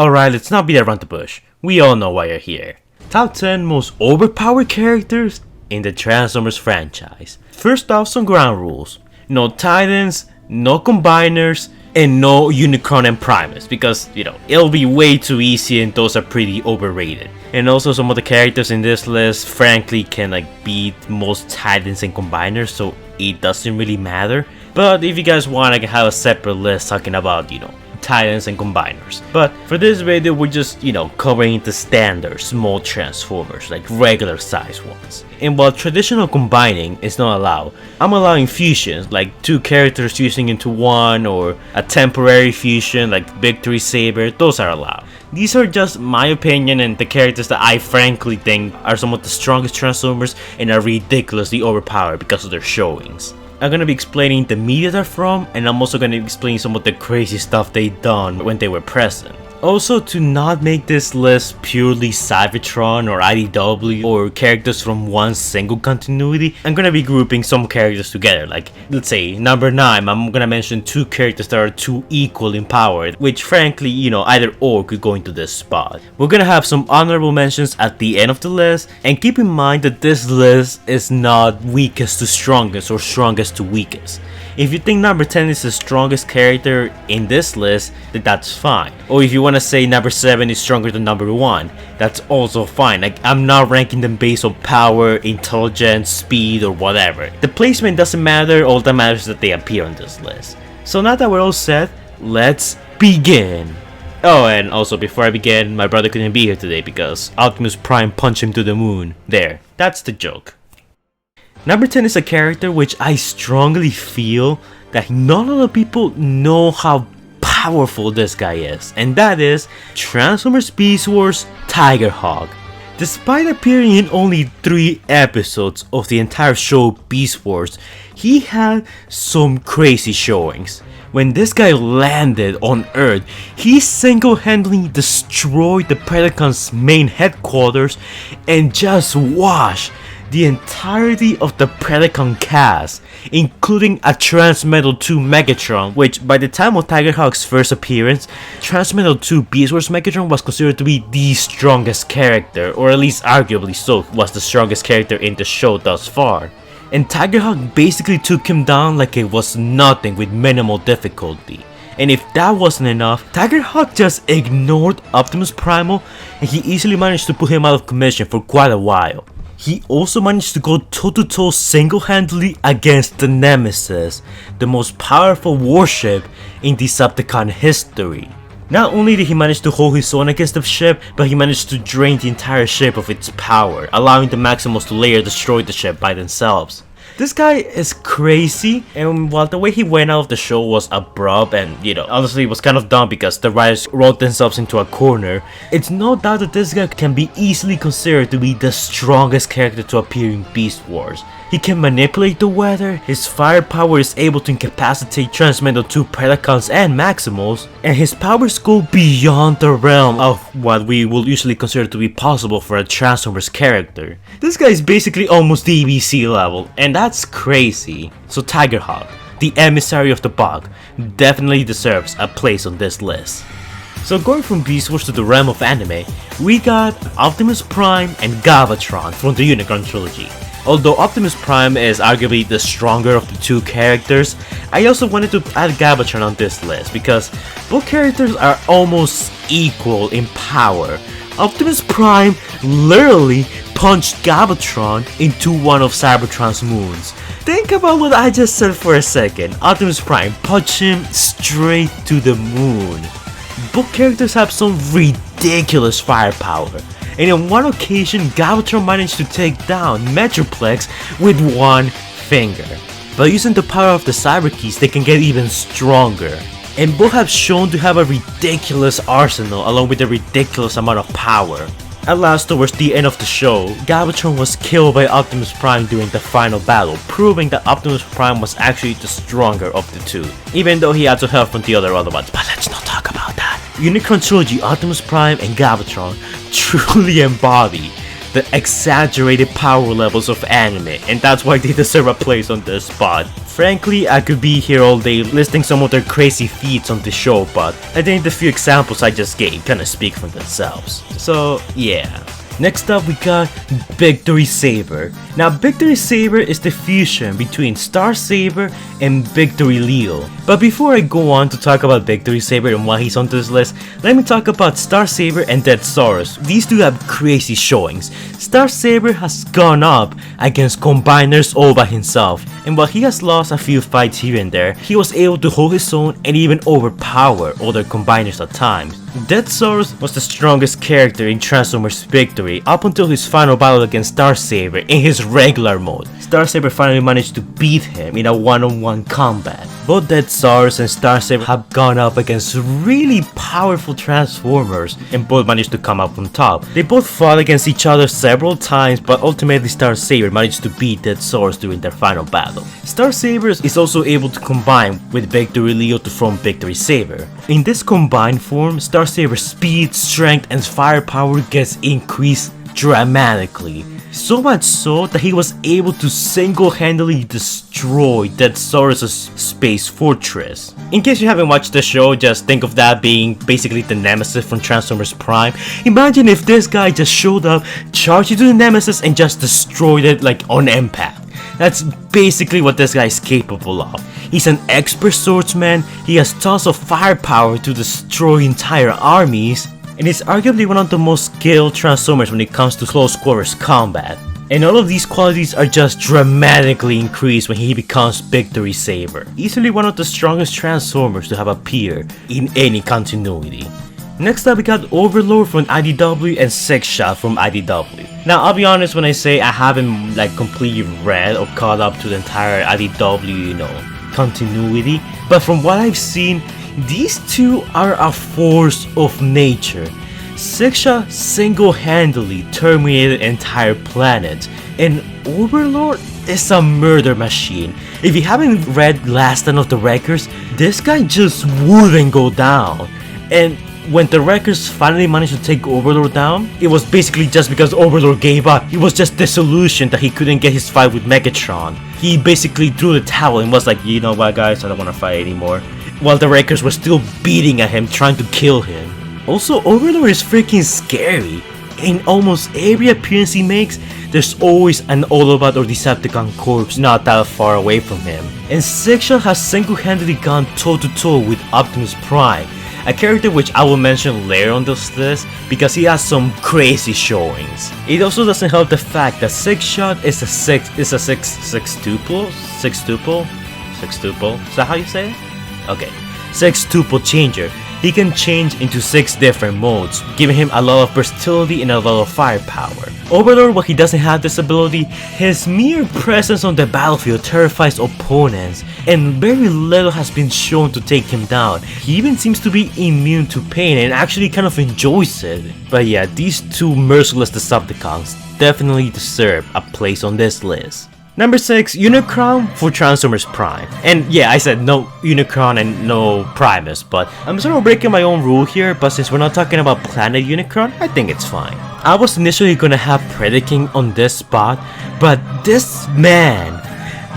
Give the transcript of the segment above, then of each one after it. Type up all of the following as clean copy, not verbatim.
Alright, let's not beat around the bush. We all know why you're here. Top 10 most overpowered characters in the Transformers franchise. First off, some ground rules. No Titans, no Combiners, and no Unicron and Primus, because, it'll be way too easy and those are pretty overrated. And also some of the characters in this list, frankly, can beat most Titans and Combiners, so it doesn't really matter. But if you guys want, I can have a separate list talking about, Titans and Combiners. But for this video, we're just, covering the standard small Transformers, like regular size ones. And while traditional combining is not allowed, I'm allowing fusions, like 2 characters fusing into one, or a temporary fusion like Victory Saber, those are allowed. These are just my opinion and the characters that I frankly think are some of the strongest Transformers and are ridiculously overpowered because of their showings. I'm gonna be explaining the media they're from, and I'm also gonna be explaining some of the crazy stuff they done when they were present. Also, to not make this list purely Cybertron or IDW or characters from one single continuity, I'm gonna be grouping some characters together. Like, let's say, number 9, I'm gonna mention 2 characters that are 2 equal in power, which frankly, either or could go into this spot. We're gonna have some honorable mentions at the end of the list, and keep in mind that this list is not weakest to strongest or strongest to weakest. If you think number 10 is the strongest character in this list, then that's fine. Or if you want to say number 7 is stronger than number 1, that's also fine. Like, I'm not ranking them based on power, intelligence, speed, or whatever. The placement doesn't matter, all that matters is that they appear on this list. So now that we're all set, let's begin. Oh, and also before I begin, my brother couldn't be here today because Optimus Prime punched him to the moon. There, that's the joke. Number 10 is a character which I strongly feel that not a lot of people know how powerful this guy is, and that is Transformers Beast Wars TIGERHAWK. Despite appearing in only 3 episodes of the entire show Beast Wars, he had some crazy showings. When this guy landed on Earth, he single-handedly destroyed the Predacons' main headquarters and just washed the entirety of the Predacon cast, including a Transmetal 2 Megatron, which by the time of TIGERHAWK's first appearance, Transmetal 2 Beast Wars Megatron was considered to be the strongest character, or at least arguably so, was the strongest character in the show thus far. And TIGERHAWK basically took him down like it was nothing with minimal difficulty. And if that wasn't enough, TIGERHAWK just ignored Optimus Primal, and he easily managed to put him out of commission for quite a while. He also managed to go toe-to-toe single-handedly against the Nemesis, the most powerful warship in Decepticon history. Not only did he manage to hold his own against the ship, but he managed to drain the entire ship of its power, allowing the Maximals to later destroy the ship by themselves. This guy is crazy, and while the way he went out of the show was abrupt and, honestly it was kind of dumb because the writers wrote themselves into a corner, it's no doubt that this guy can be easily considered to be the strongest character to appear in Beast Wars. He can manipulate the weather, his firepower is able to incapacitate Transmetal 2 Predacons and Maximals, and his powers go beyond the realm of what we will usually consider to be possible for a Transformers character. This guy is basically almost DBC level, and that's crazy. So TIGERHAWK, the emissary of the bog, definitely deserves a place on this list. So going from Beast Wars to the realm of anime, we got Optimus Prime and Galvatron from the Unicron trilogy. Although Optimus Prime is arguably the stronger of the 2 characters, I also wanted to add Galvatron on this list because both characters are almost equal in power. Optimus Prime literally punched Galvatron into one of Cybertron's moons. Think about what I just said for a second. Optimus Prime punched him straight to the moon. Both characters have some ridiculous firepower. And on one occasion, Galvatron managed to take down Metroplex with one finger. By using the power of the Cyber Keys, they can get even stronger. And both have shown to have a ridiculous arsenal along with a ridiculous amount of power. At last, towards the end of the show, Galvatron was killed by Optimus Prime during the final battle, proving that Optimus Prime was actually the stronger of the 2, even though he had some help from the other Autobots, but let's not talk about that. Unicron Trilogy, Optimus Prime and Galvatron truly embody the exaggerated power levels of anime, and that's why they deserve a place on this spot. Frankly, I could be here all day listing some of their crazy feats on the show, but I think the few examples I just gave kinda speak for themselves. So yeah. Next up we got Victory Saber. Now Victory Saber is the fusion between Star Saber and Victory Leo. But before I go on to talk about Victory Saber and why he's on this list, let me talk about Star Saber and Deadsaurus. These two have crazy showings. Star Saber has gone up against Combiners all by himself, and while he has lost a few fights here and there, he was able to hold his own and even overpower other Combiners at times. Deadsaurus was the strongest character in Transformers Victory up until his final battle against Star Saber in his regular mode. Star Saber finally managed to beat him in a one-on-one combat. Both Deadsaurus and Star Saber have gone up against really powerful Transformers and both managed to come up on top. They both fought against each other several times, but ultimately Star Saber managed to beat Deadsaurus during their final battle. Star Saber is also able to combine with Victory Leo to form Victory Saber. In this combined form, Star Saber's speed, strength, and firepower gets increased dramatically. So much so that he was able to single-handedly destroy Deadsaurus' space fortress. In case you haven't watched the show, just think of that being basically the Nemesis from Transformers Prime. Imagine if this guy just showed up, charged into the Nemesis, and just destroyed it like on impact. That's basically what this guy is capable of. He's an expert swordsman, he has tons of firepower to destroy entire armies, and is arguably one of the most skilled Transformers when it comes to close quarters combat. And all of these qualities are just dramatically increased when he becomes Victory Saber. Easily one of the strongest Transformers to have appeared in any continuity. Next up we got Overlord from IDW and Six Shot from IDW. Now I'll be honest when I say I haven't like completely read or caught up to the entire IDW, continuity, but from what I've seen, these two are a force of nature. Six Shot single-handedly terminated entire planets, and Overlord is a murder machine. If you haven't read Last Stand of the Wreckers, this guy just wouldn't go down. And when the Wreckers finally managed to take Overlord down, it was basically just because Overlord gave up. He was just disillusioned that he couldn't get his fight with Megatron. He basically threw the towel and was like, you know what guys, I don't want to fight anymore. While the Wreckers were still beating at him, trying to kill him. Also, Overlord is freaking scary. In almost every appearance he makes, there's always an Autobot or Decepticon corpse not that far away from him. And Six Shot has single-handedly gone toe-to-toe with Optimus Prime, a character which I will mention later on this list because he has some crazy showings. It also doesn't help the fact that Six Shot is a sextuple? Is that how you say it? Okay, sextuple changer. He can change into 6 different modes, giving him a lot of versatility and a lot of firepower. Overlord, while he doesn't have this ability, his mere presence on the battlefield terrifies opponents, and very little has been shown to take him down. He even seems to be immune to pain and actually kind of enjoys it. But yeah, these two merciless Decepticons definitely deserve a place on this list. Number 6, Unicron for Transformers Prime. And yeah, I said no Unicron and no Primus, but I'm sort of breaking my own rule here, but since we're not talking about Planet Unicron, I think it's fine. I was initially gonna have Predaking on this spot, but this man,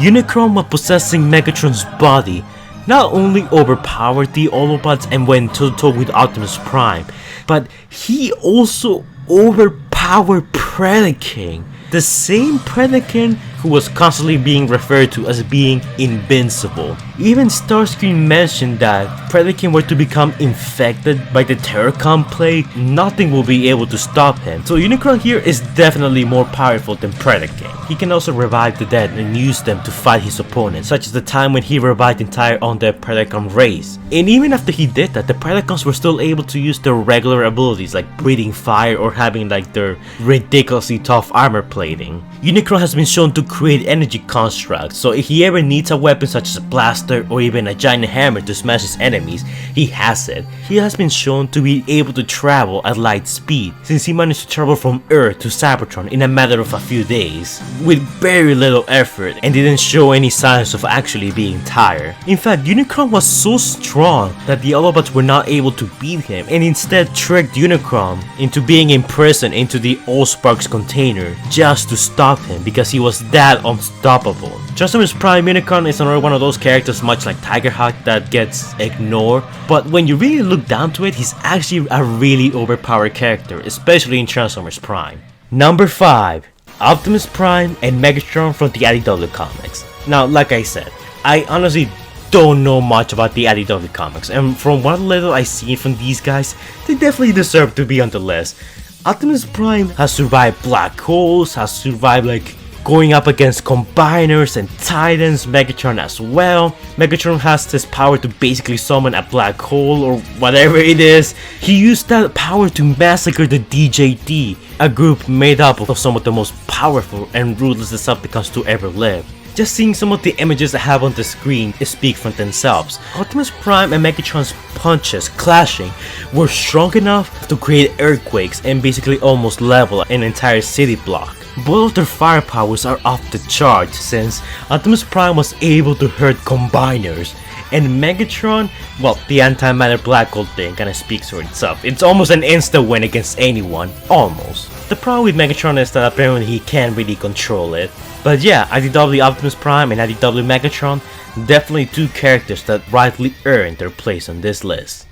Unicron, while possessing Megatron's body, not only overpowered the Autobots and went toe-to-toe with Optimus Prime, but he also overpowered Predaking. The same Predaking who was constantly being referred to as being invincible. Even Starscream mentioned that if Predaking were to become infected by the Terrorcon plague, nothing will be able to stop him. So Unicron here is definitely more powerful than Predaking. He can also revive the dead and use them to fight his opponents, such as the time when he revived the entire undead Predacon race. And even after he did that, the Predacons were still able to use their regular abilities like breathing fire or having like their ridiculously tough armor plating. Unicron has been shown to create energy constructs, so if he ever needs a weapon such as a blaster or even a giant hammer to smash his enemies, he has it. He has been shown to be able to travel at light speed, since he managed to travel from Earth to Cybertron in a matter of a few days, with very little effort, and didn't show any signs of actually being tired. In fact, Unicron was so strong that the Autobots were not able to beat him, and instead tricked Unicron into being imprisoned into the Allsparks container just to stop him, because he was that unstoppable. Transformers Prime Unicron is another one of those characters, much like TIGERHAWK, that gets ignored, but when you really look down to it, he's actually a really overpowered character, especially in Transformers Prime. Number 5. Optimus Prime and Megatron from the IDW comics. Now, like I said, I honestly don't know much about the IDW comics, and from what little I see from these guys, they definitely deserve to be on the list. Optimus Prime has survived black holes, has survived like going up against combiners and titans, Megatron as well. Megatron has this power to basically summon a black hole or whatever it is. He used that power to massacre the DJD, a group made up of some of the most powerful and ruthless Decepticons to ever live. Just seeing some of the images I have on the screen speak for themselves. Optimus Prime and Megatron's punches clashing were strong enough to create earthquakes and basically almost level an entire city block. Both of their firepowers are off the charts, since Optimus Prime was able to hurt combiners, and Megatron, well, the antimatter black hole thing kinda speaks for itself. It's almost an insta win against anyone, almost. The problem with Megatron is that apparently he can't really control it. But yeah, IDW Optimus Prime and IDW Megatron, definitely two characters that rightly earned their place on this list.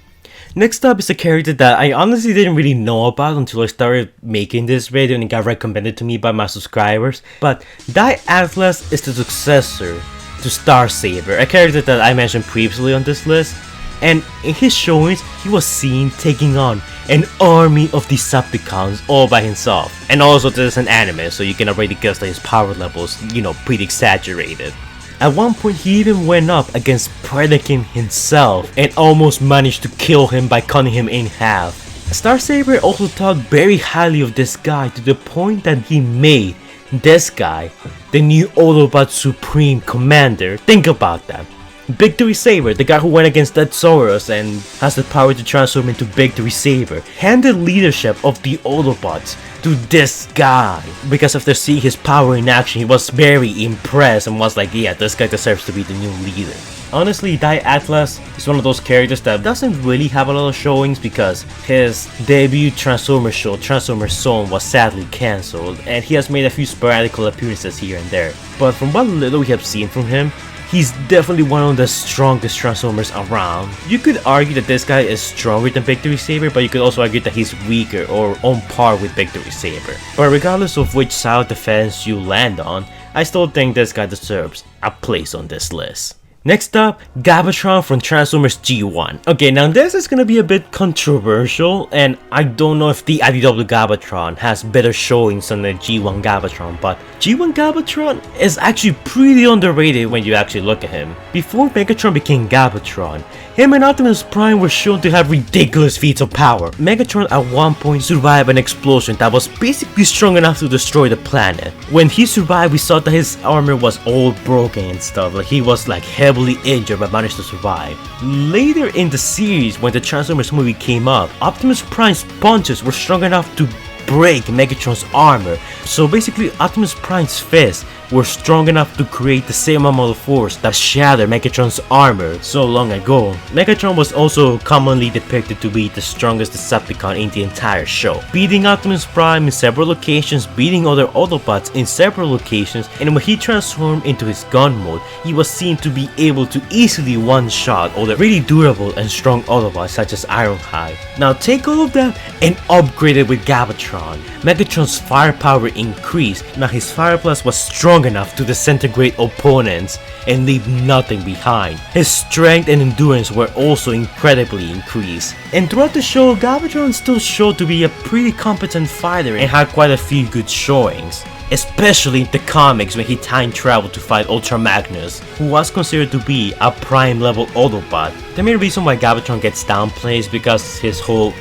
Next up is a character that I honestly didn't really know about until I started making this video and it got recommended to me by my subscribers. But Die Atlas is the successor to Star Saber, a character that I mentioned previously on this list. And in his showings, he was seen taking on an army of Decepticons all by himself. And also this is an anime, so you can already guess that his power levels, pretty exaggerated. At one point, he even went up against Predaking himself and almost managed to kill him by cutting him in half. Star Saber also thought very highly of this guy to the point that he made this guy the new Autobot Supreme Commander. Think about that. Victory Saber, the guy who went against Dead Saurus and has the power to transform into Victory Saber, handed leadership of the Autobots to this guy. Because after seeing his power in action, he was very impressed and was like, yeah, this guy deserves to be the new leader. Honestly, Die Atlas is one of those characters that doesn't really have a lot of showings because his debut Transformers show, Transformers Zone, was sadly cancelled, and he has made a few sporadic appearances here and there. But from what little we have seen from him, he's definitely one of the strongest Transformers around. You could argue that this guy is stronger than Victory Saber, but you could also argue that he's weaker or on par with Victory Saber. But regardless of which side of the fence you land on, I still think this guy deserves a place on this list. Next up, Galvatron from Transformers G1. Okay, now this is gonna be a bit controversial, and I don't know if the IDW Galvatron has better showings than the G1 Galvatron, but G1 Galvatron is actually pretty underrated when you actually look at him. Before Megatron became Galvatron, him and Optimus Prime were shown to have ridiculous feats of power. Megatron at one point survived an explosion that was basically strong enough to destroy the planet. When he survived, we saw that his armor was all broken and stuff, like he was like heavily injured but managed to survive. Later in the series, when the Transformers movie came up, Optimus Prime's punches were strong enough to break Megatron's armor. So basically, Optimus Prime's fists were strong enough to create the same amount of force that shattered Megatron's armor so long ago. Megatron was also commonly depicted to be the strongest Decepticon in the entire show, beating Optimus Prime in several locations, beating other Autobots in several locations, and when he transformed into his gun mode, he was seen to be able to easily one-shot all the really durable and strong Autobots such as Ironhide. Now take all of that and upgrade it with Galvatron. Megatron's firepower increased. Now his Fire Plus was strong enough to disintegrate opponents and leave nothing behind. His strength and endurance were also incredibly increased. And throughout the show, Galvatron still showed to be a pretty competent fighter and had quite a few good showings. Especially in the comics when he time traveled to fight Ultra Magnus, who was considered to be a prime level Autobot. The main reason why Galvatron gets downplayed is because his whole,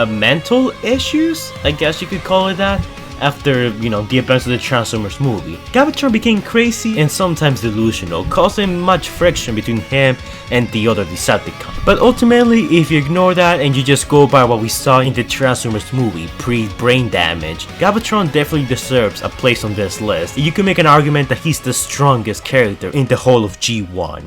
mental issues, I guess you could call it that. after, the events of the Transformers movie. Galvatron became crazy and sometimes delusional, causing much friction between him and the other Decepticons. But ultimately, if you ignore that and you just go by what we saw in the Transformers movie pre-brain damage, Galvatron definitely deserves a place on this list. You can make an argument that he's the strongest character in the whole of G1.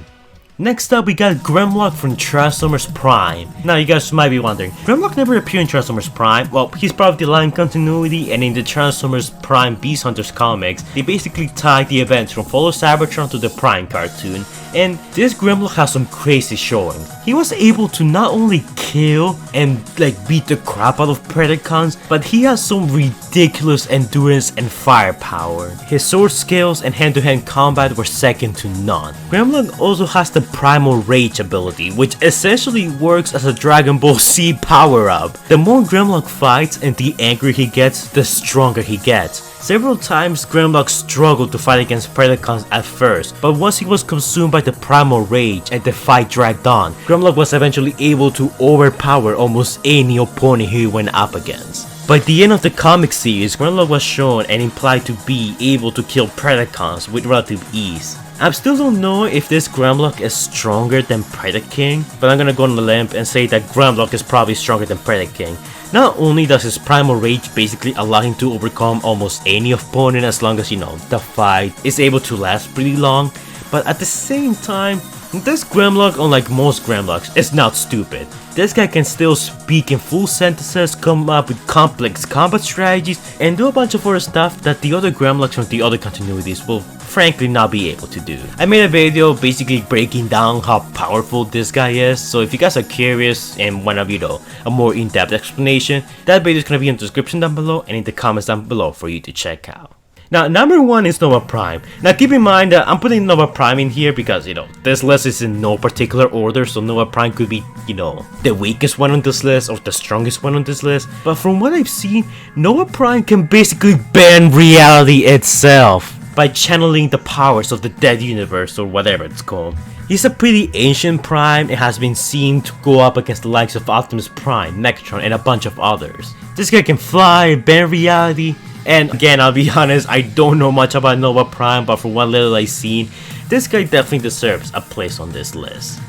Next up, we got Grimlock from Transformers Prime. Now you guys might be wondering, Grimlock never appeared in Transformers Prime. Well, he's part of the line continuity, and in the Transformers Prime Beast Hunters comics, they basically tied the events from Follow Cybertron to the Prime cartoon, and this Grimlock has some crazy showing. He was able to not only kill and beat the crap out of Predacons, but he has some ridiculous endurance and firepower. His sword skills and hand-to-hand combat were second to none. Grimlock also has the Primal Rage ability, which essentially works as a Dragon Ball Z power-up. The more Grimlock fights and the angrier he gets, the stronger he gets. Several times Grimlock struggled to fight against Predacons at first, but once he was consumed by the Primal Rage and the fight dragged on, Grimlock was eventually able to overpower almost any opponent he went up against. By the end of the comic series, Grimlock was shown and implied to be able to kill Predacons with relative ease. I still don't know if this Grimlock is stronger than Predaking, but I'm gonna go on a limb and say that Grimlock is probably stronger than Predaking. Not only does his Primal Rage basically allow him to overcome almost any opponent as long as, the fight is able to last pretty long, but at the same time, this Grimlock, unlike most Grimlocks, is not stupid. This guy can still speak in full sentences, come up with complex combat strategies, and do a bunch of other stuff that the other Grimlocks from the other continuities will frankly not be able to do. I made a video basically breaking down how powerful this guy is, so if you guys are curious and want a more in-depth explanation, that video is going to be in the description down below and in the comments down below for you to check out. Now, number 1 is Nova Prime. Now, keep in mind that I'm putting Nova Prime in here because, this list is in no particular order, so Nova Prime could be, the weakest one on this list or the strongest one on this list. But from what I've seen, Nova Prime can basically bend reality itself by channeling the powers of the dead universe or whatever it's called. He's a pretty ancient Prime and has been seen to go up against the likes of Optimus Prime, Megatron, and a bunch of others. This guy can fly, bend reality. And again, I'll be honest, I don't know much about Nova Prime, but from what little I've seen, this guy definitely deserves a place on this list.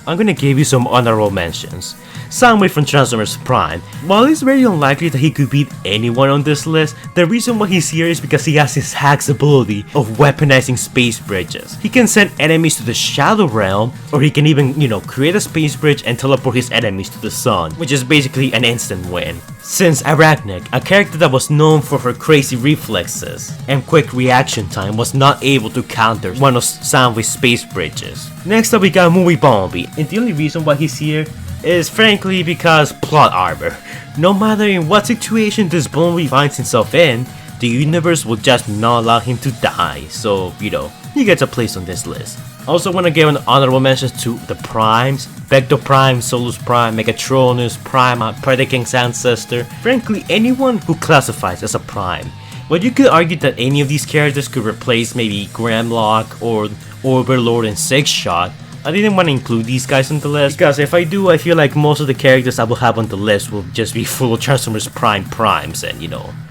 I'm gonna give you some honorable mentions. Soundwave from Transformers Prime. While it's very unlikely that he could beat anyone on this list, the reason why he's here is because he has his Hack's ability of weaponizing space bridges. He can send enemies to the Shadow Realm, or he can even, create a space bridge and teleport his enemies to the sun, which is basically an instant win. Since Arachnic, a character that was known for her crazy reflexes and quick reaction time, was not able to counter one of Soundwave's space bridges. Next up we got Movie Bumblebee, and the only reason why he's here is frankly because plot armor. No matter in what situation this Bumblebee finds himself in, the universe will just not allow him to die, so he gets a place on this list. Also want to give an honorable mention to the Primes, Vector Prime, Solus Prime, Megatronus, Prime, Predaking's ancestor, frankly anyone who classifies as a Prime. But you could argue that any of these characters could replace maybe Grimlock or Overlord and Six Shot. I didn't want to include these guys on the list because if I do, I feel like most of the characters I will have on the list will just be full of Transformers Prime Primes and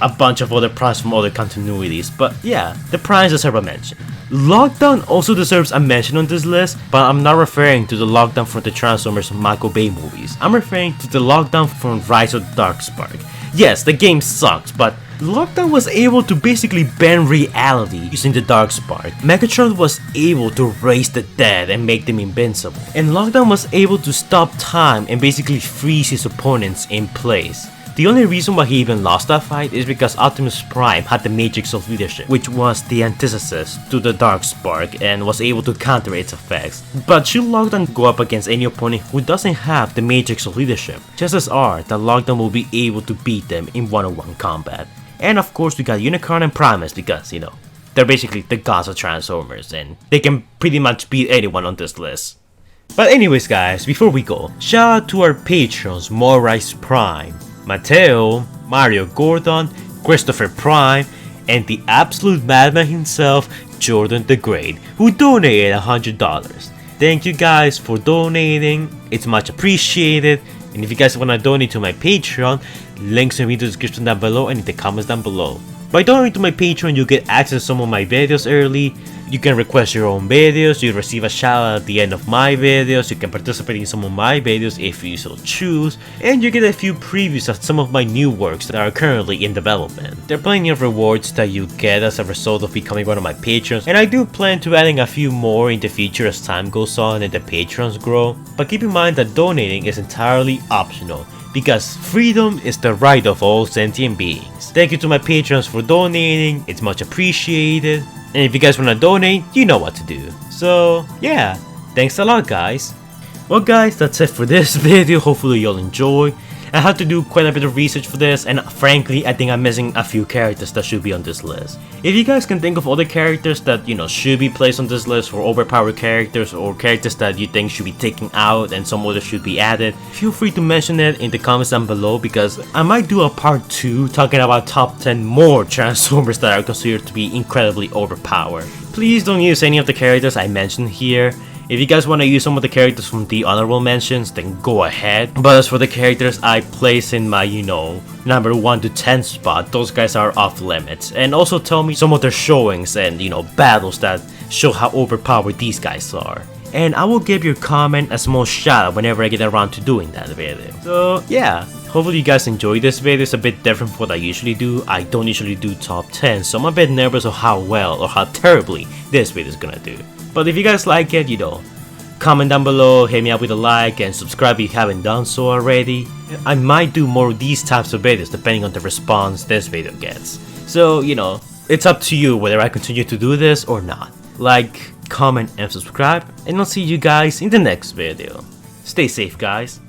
a bunch of other Primes from other continuities. But yeah, the Primes deserve a mention. Lockdown also deserves a mention on this list, but I'm not referring to the Lockdown from the Transformers Michael Bay movies. I'm referring to the Lockdown from Rise of Darkspark. Yes, the game sucks, but Lockdown was able to basically bend reality using the Darkspark. Megatron was able to raise the dead and make them invincible. And Lockdown was able to stop time and basically freeze his opponents in place. The only reason why he even lost that fight is because Optimus Prime had the Matrix of Leadership, which was the antithesis to the Darkspark and was able to counter its effects. But should Lockdown go up against any opponent who doesn't have the Matrix of Leadership, chances are that Lockdown will be able to beat them in one-on-one combat. And of course we got Unicron and Primus because, they're basically the gods of Transformers and they can pretty much beat anyone on this list. But anyways guys, before we go, shout out to our patrons Morise Prime, Mateo, Mario Gordon, Christopher Prime, and the absolute madman himself, Jordan the Great, who donated $100. Thank you guys for donating, it's much appreciated. And if you guys want to donate to my Patreon, links will be in the description down below and in the comments down below. By donating to my Patreon, you get access to some of my videos early. You can request your own videos, you receive a shout out at the end of my videos, you can participate in some of my videos if you so choose, and you get a few previews of some of my new works that are currently in development. There are plenty of rewards that you get as a result of becoming one of my patrons, and I do plan to adding a few more in the future as time goes on and the patrons grow, but keep in mind that donating is entirely optional, because freedom is the right of all sentient beings. Thank you to my patrons for donating, it's much appreciated. And if you guys want to donate, you know what to do. So yeah, thanks a lot guys. Well guys, that's it for this video, hopefully you'll enjoy. I had to do quite a bit of research for this, and frankly I think I'm missing a few characters that should be on this list. If you guys can think of other characters that should be placed on this list, for overpowered characters or characters that you think should be taken out and some others should be added, feel free to mention it in the comments down below, because I might do a part 2 talking about top 10 more Transformers that are considered to be incredibly overpowered. Please don't use any of the characters I mentioned here. If you guys want to use some of the characters from the honorable mentions, then go ahead. But as for the characters I place in my, number 1 to 10 spot, those guys are off limits. And also tell me some of their showings and, battles that show how overpowered these guys are. And I will give your comment a small shout out whenever I get around to doing that video. So yeah, hopefully you guys enjoyed this video. It's a bit different from what I usually do. I don't usually do top 10, so I'm a bit nervous of how well or how terribly this video is gonna do. But if you guys like it, comment down below, hit me up with a like, and subscribe if you haven't done so already. I might do more of these types of videos depending on the response this video gets. So, it's up to you whether I continue to do this or not. Like, comment, and subscribe, and I'll see you guys in the next video. Stay safe, guys.